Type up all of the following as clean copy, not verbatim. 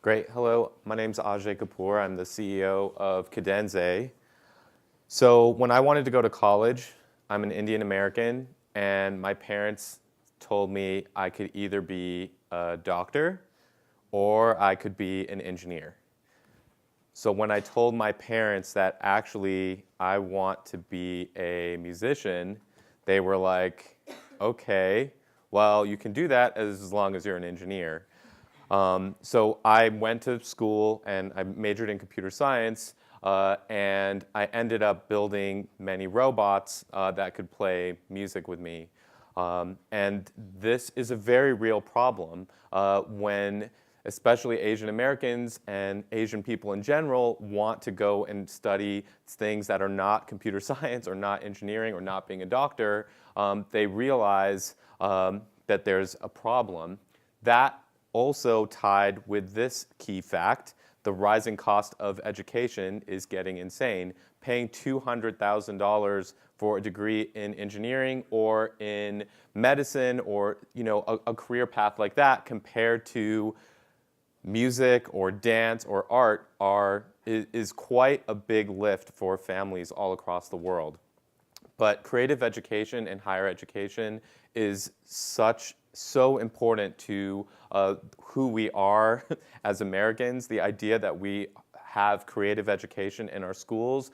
Great. Hello, my name's Ajay Kapoor. I'm the CEO of Kadenze. So when I wanted to go to college, I'm an Indian American, and my parents told me I could either be a doctor or I could be an engineer. So when I told my parents that actually I want to be a musician, they were like, okay, well, you can do that as long as you're an engineer. So I went to school and I majored in computer science, and I ended up building many robots that could play music with me. And this is a very real problem when especially Asian Americans and Asian people in general want to go and study things that are not computer science or not engineering or not being a doctor. They realize that there's a problem. That also tied with this key fact, the rising cost of education is getting insane. Paying $200,000 for a degree in engineering or in medicine or a career path like that compared to music or dance or art is quite a big lift for families all across the world. But creative education and higher education is so important to who we are as Americans. The idea that we have creative education in our schools,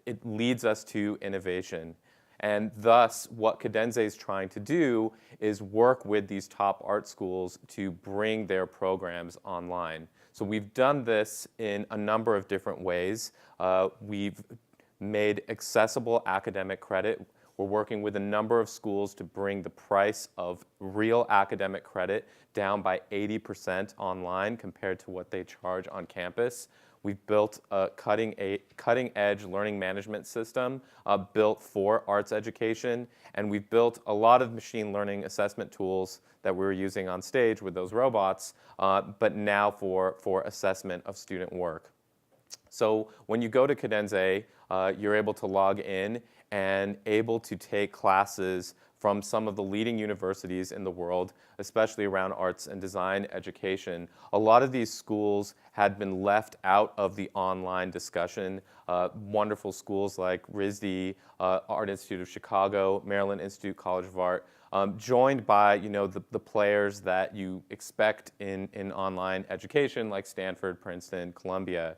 it leads us to innovation. And thus, what Kadenze is trying to do is work with these top art schools to bring their programs online. So we've done this in a number of different ways. We've made accessible academic credit. We're working with a number of schools to bring the price of real academic credit down by 80% online compared to what they charge on campus. We've built a cutting-edge learning management system built for arts education, and we've built a lot of machine learning assessment tools that we were using on stage with those robots, but now for assessment of student work. So when you go to Kadenze, you're able to log in and able to take classes from some of the leading universities in the world, especially around arts and design education. A lot of these schools had been left out of the online discussion. Wonderful schools like RISD, Art Institute of Chicago, Maryland Institute College of Art, joined by the players that you expect in online education like Stanford, Princeton, Columbia.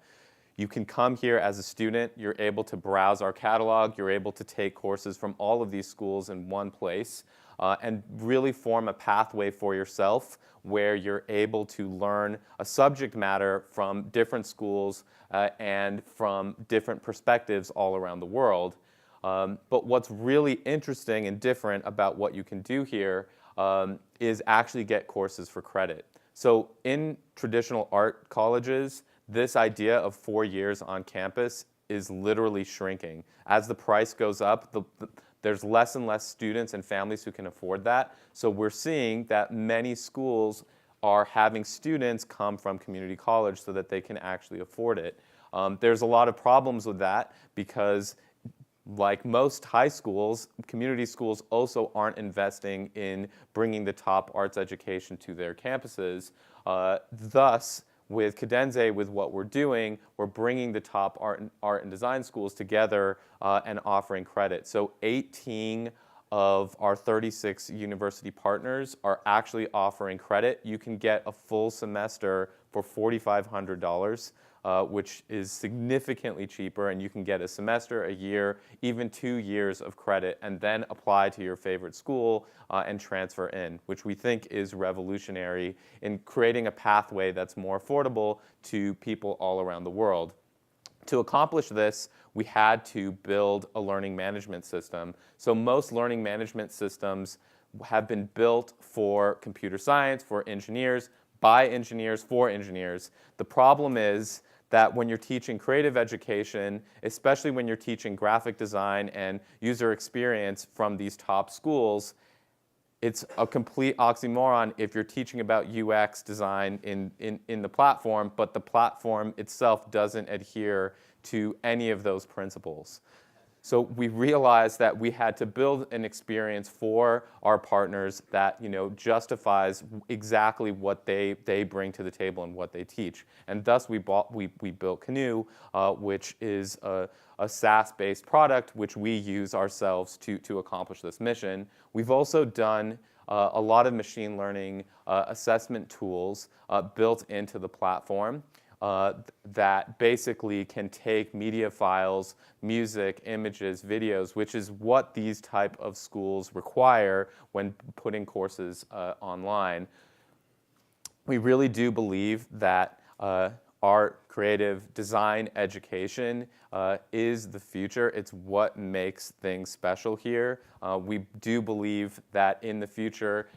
You can come here as a student, you're able to browse our catalog, you're able to take courses from all of these schools in one place and really form a pathway for yourself where you're able to learn a subject matter from different schools and from different perspectives all around the world. But what's really interesting and different about what you can do here is actually get courses for credit. So in traditional art colleges, this idea of 4 years on campus is literally shrinking. As the price goes up, there's less and less students and families who can afford that. So we're seeing that many schools are having students come from community college so that they can actually afford it. There's a lot of problems with that because like most high schools, community schools also aren't investing in bringing the top arts education to their campuses. Thus, with Kadenze, with what we're doing, we're bringing the top art and design schools together and offering credit. So 18 of our 36 university partners are actually offering credit. You can get a full semester for $4,500, which is significantly cheaper, and you can get a semester, a year, even 2 years of credit, and then apply to your favorite school and transfer in, which we think is revolutionary in creating a pathway that's more affordable to people all around the world. To accomplish this, we had to build a learning management system. So most learning management systems have been built for computer science, for engineers, by engineers, for engineers. The problem is that when you're teaching creative education, especially when you're teaching graphic design and user experience from these top schools, it's a complete oxymoron if you're teaching about UX design in the platform, but the platform itself doesn't adhere to any of those principles. So we realized that we had to build an experience for our partners that justifies exactly what they bring to the table and what they teach. And thus we built Canoe, which is a SaaS-based product which we use ourselves to accomplish this mission. We've also done a lot of machine learning assessment tools built into the platform that basically can take media files, music, images, videos, which is what these type of schools require when putting courses online. We really do believe that art, creative, design education is the future. It's what makes things special here. We do believe that in the future,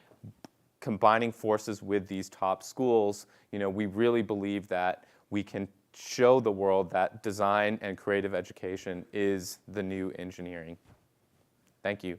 combining forces with these top schools, we really believe that we can show the world that design and creative education is the new engineering. Thank you.